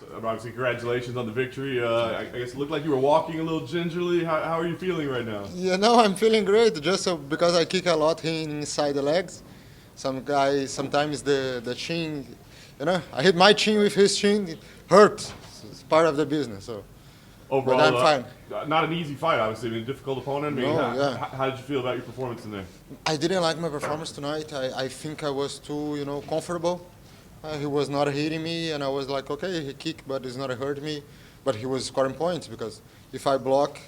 So, obviously, congratulations on the victory. I guess it looked like you were walking a little gingerly. How are you feeling right now? Yeah, no, I'm feeling great. Just because I kick a lot inside the legs. Some guys sometimes the chin, I hit my chin with his chin. It hurts. It's part of the business. So, but Overall, I'm fine. not an easy fight, obviously. I mean, a difficult opponent. I mean, No, yeah. how did you feel about your performance in there? I didn't like my performance tonight. I think I was too, comfortable. He was not hitting me, and I was like, okay, he kicked, but he's not hurting me. But he was scoring points because if I block,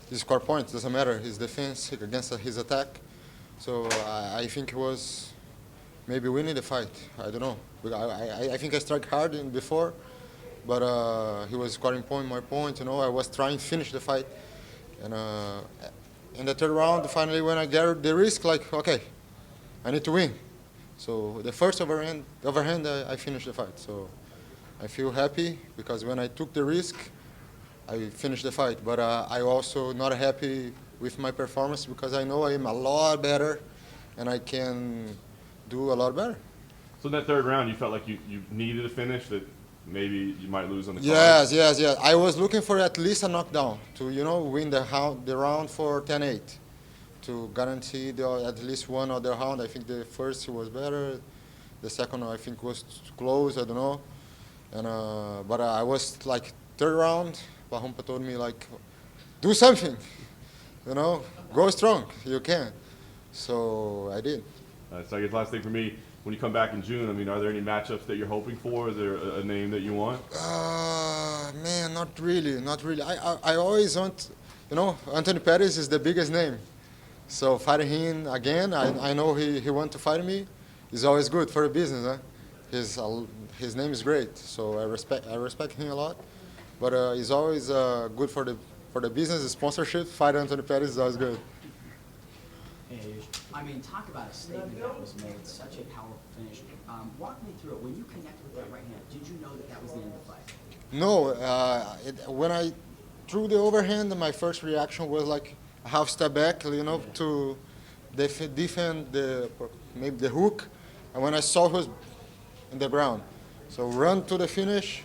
he score points. Doesn't matter his defense against his attack. So I think he was maybe winning the fight. I don't know. I think I struck hard before, but he was scoring more points. I was trying to finish the fight, and in the third round, finally, when I get the risk, like, okay, I need to win. So the first overhand, I finished the fight. So I feel happy because when I took the risk, I finished the fight. But I also not happy with my performance because I know I am a lot better, and I can do a lot better. So in that third round, you felt like you needed a finish that maybe you might lose on the card? Yes. I was looking for at least a knockdown to, win the round for 10-8 to guarantee at least one other round. I think the first was better. The second, I think, was too close. I don't know. And but I was like third round. Bahumpa told me like, do something, go strong. You can. So I did. So I guess last thing for me, when you come back in June, I mean, are there any matchups that you're hoping for? Is there a name that you want? Man, not really. I always want, Anthony Pettis is the biggest name. So fighting him again, I know he want to fight me. It's always good for a business. Huh? His name is great, so I respect him a lot. But it's always good for the business, the sponsorship. Fight Anthony Pettis is always good. Hey, I mean, talk about a statement that was made, such a powerful finish. Walk me through it. When you connected with that right hand, did you know that was the end of the fight? No, when I threw the overhand, my first reaction was like a half step back, to defend maybe the hook. And when I saw he was in the ground, so run to the finish,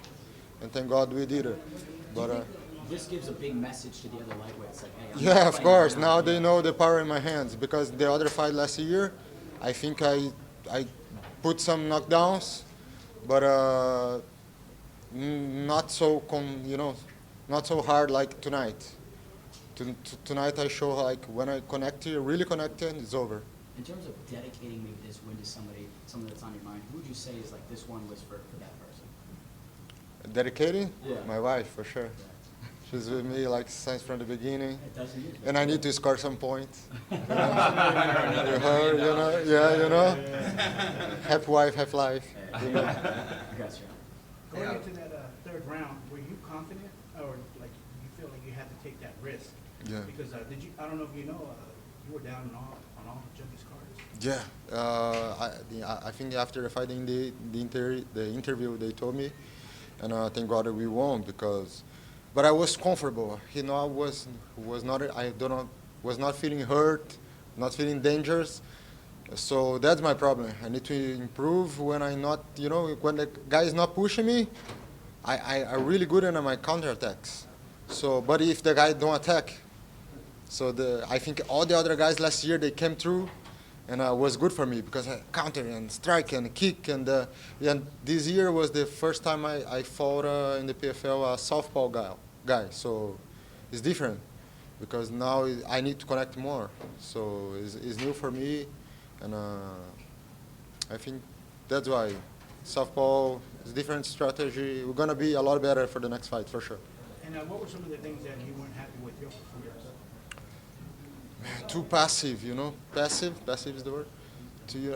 and thank God we did it. But this gives a big message to the other lightweights. Like, hey, yeah, of course. Now they know the power in my hands because the other fight last year, I think I put some knockdowns, but not so not so hard like tonight. Tonight I show like when I really connected, it's over. In terms of dedicating maybe this win to someone that's on your mind, who would you say is like this one was for that person? Dedicating? Yeah. My wife, for sure. Yeah. She's with me like since from the beginning. It doesn't need And I need to score some points. With her, half wife, half life. Congrats, John. Going into that third round, were you confident, or like you feel like you had to take that risk? Yeah. Because I don't know if you know, you were down on all the judges' cards. Yeah. I think after the fight in the interview they told me, and thank God that we won because. But I was comfortable. I was not feeling hurt, not feeling dangerous. So that's my problem. I need to improve when I'm not, when the guy is not pushing me, I'm really good in my counterattacks. So, but if the guy don't attack, I think all the other guys last year, they came through, and it was good for me because I counter and strike and kick. And this year was the first time I fought in the PFL a southpaw guy. So it's different because now I need to connect more. So it's new for me, and I think that's why southpaw is different strategy. We're gonna be a lot better for the next fight for sure. And what were some of the things that you weren't happy with your performance? Too passive, Passive is the word.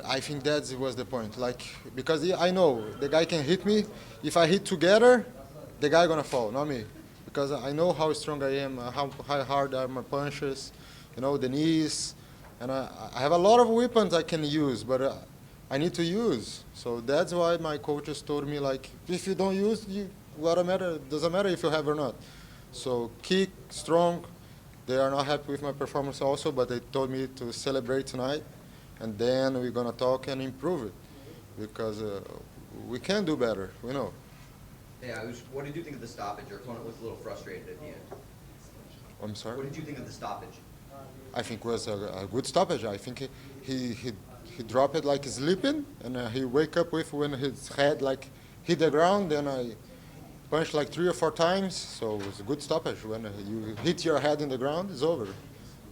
I think that was the point. Like because I know the guy can hit me. If I hit together, the guy gonna fall, not me. Because I know how strong I am, how hard are my punches, the knees, and I have a lot of weapons I can use, but I need to use. So that's why my coaches told me like, if you don't use, doesn't matter if you have or not. So kick, strong. They are not happy with my performance also, but they told me to celebrate tonight, and then we're gonna talk and improve it, because we can do better, we know. Yeah, what did you think of the stoppage? Your opponent looked a little frustrated at the end. I'm sorry. What did you think of the stoppage? I think it was a good stoppage. I think he dropped it like sleeping, and he wake up with when his head like hit the ground, and I punched like 3 or 4 times. So it was a good stoppage. When you hit your head in the ground, it's over.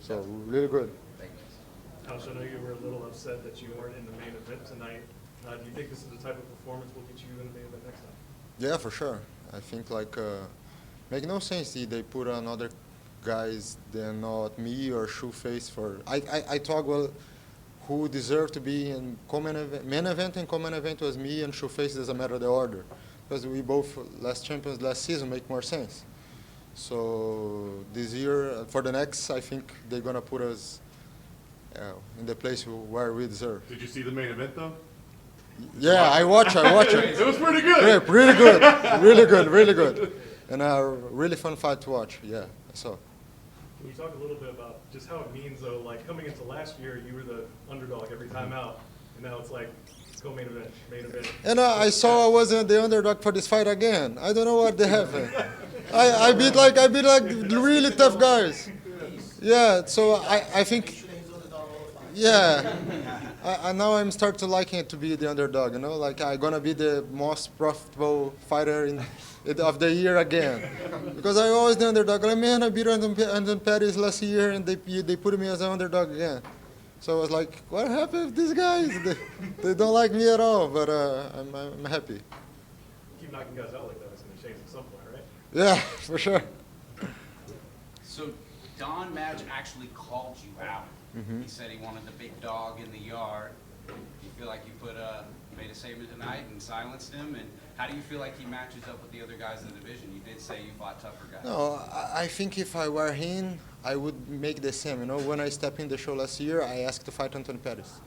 So really good. Thank you. Raush, I know you were a little upset that you weren't in the main event tonight. Do you think this is the type of performance will get you in the main event next time? Yeah, for sure. I think like make no sense if they put another guys than not me or Shoeface for. I talk well. Who deserved to be in main event and common event was me and Shoeface. Doesn't matter the order, because we both last champions last season make more sense. So this year for the next, I think they're gonna put us in the place where we deserve. Did you see the main event though? Yeah, I watch it. It was pretty good. Yeah, really good, really good, and a really fun fight to watch. Yeah, so. Can you talk a little bit about just how it means, though, like coming into last year, you were the underdog every time out, and now it's like, go main event, main event. And I saw I wasn't the underdog for this fight again. I don't know what they happened. I beat like really tough guys. Yeah, so I think. Yeah, now I'm starting to liking it to be the underdog. You know, like I'm gonna be the most profitable fighter of the year again, because I always the underdog. Like, man, I beat Anton Pettis last year, and they put me as an underdog again. So I was like, what happened with these guys? They don't like me at all. But I'm happy. Keep knocking guys out like that, it's gonna change at some point, right? Yeah, for sure. So Don Madge actually called you out. He said he wanted the big dog in the yard. You feel like you made a statement tonight and silenced him? And how do you feel like he matches up with the other guys in the division? You did say you fought tougher guys. No, I think if I were him, I would make the same. You know, when I stepped in the show last year, I asked to fight Anton Pettis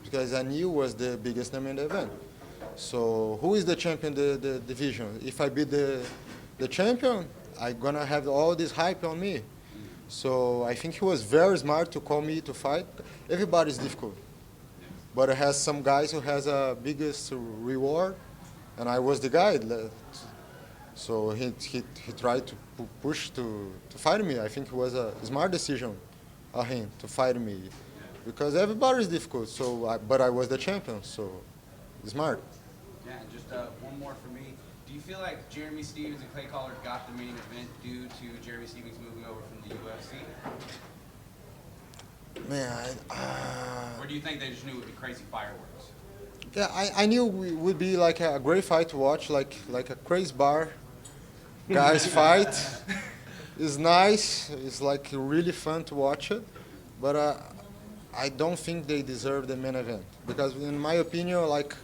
because I knew was the biggest name in the event. So who is the champion the division? If I beat the champion, I'm gonna have all this hype on me. So I think he was very smart to call me to fight. Everybody's difficult, but it has some guys who has a biggest reward, and I was the guy. So he tried to push to fight me. I think it was a smart decision of him to fight me, because everybody's difficult. So, but I was the champion, so smart. Yeah, and just one more for me. Do you feel like Jeremy Stevens and Clay Collard got the main event due to Jeremy Stevens moving over from the UFC? Man, Or do you think they just knew it would be crazy fireworks? yeah, I knew it would be like a great fight to watch, like a crazy bar guys fight. It's nice. It's like really fun to watch it, but I don't think they deserve the main event, because in my opinion, like,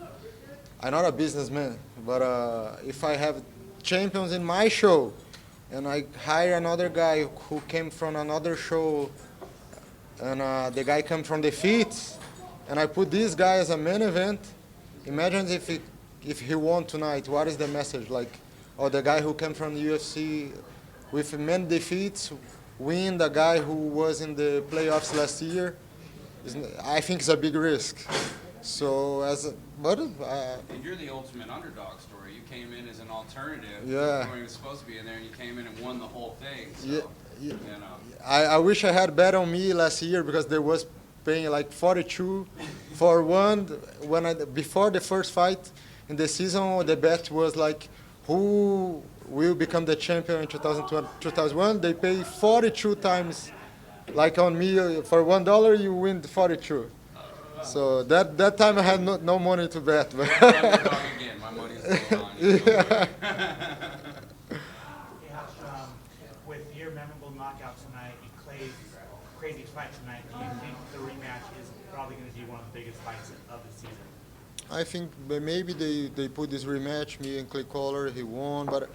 I'm not a businessman, but if I have champions in my show and I hire another guy who came from another show, and the guy comes from the feet, and I put this guy as a main event, imagine if he won tonight, what is the message? Like, or the guy who came from the UFC with many defeats win the guy who was in the playoffs last year? I think it's a big risk. So And you're the ultimate underdog story. You came in as an alternative. Yeah. You weren't supposed to be in there, and you came in and won the whole thing. So, Yeah, you know. I wish I had bet on me last year, because they was paying like 42 for one before the first fight in the season. The bet was like, who will become the champion in 2001? They pay 42 times, like on me for $1 you win 42. So that time I had no money to bet. But Underdog again. My money's still on you. Yeah. With your memorable knockout tonight and Clay's crazy fight tonight, do you think the rematch is probably going to be one of the biggest fights of the season? I think maybe they put this rematch, me and Clay Collard, he won, but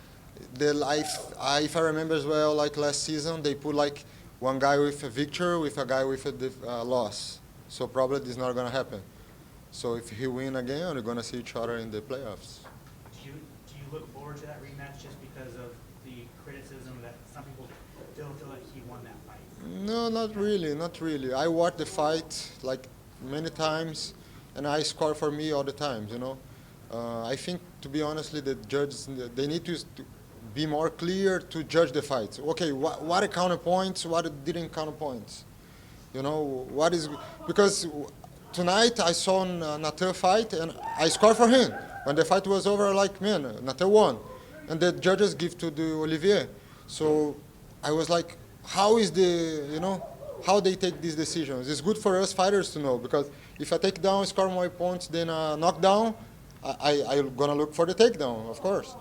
if I remember as well, like last season, they put like one guy with a victory with a guy with a loss. So probably this is not going to happen. So if he win again, we're going to see each other in the playoffs. Do you look forward to that rematch just because of the criticism that some people feel like he won that fight? No, not really. I watched the fight like many times, and I score for me all the times, you know. I think, to be honestly, the judges, they need to be more clear to judge the fights. Okay, what counted points, what didn't count points. You know, what is, because tonight I saw Nathan fight and I scored for him. When the fight was over, like, man, Nathan won. And the judges give to the Olivier. So I was like, how is the, you know, how they take these decisions? It's good for us fighters to know, because if I take down, score more points than a knockdown, I'm gonna look for the takedown, of course.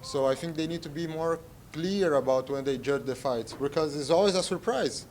So I think they need to be more clear about when they judge the fights, because it's always a surprise.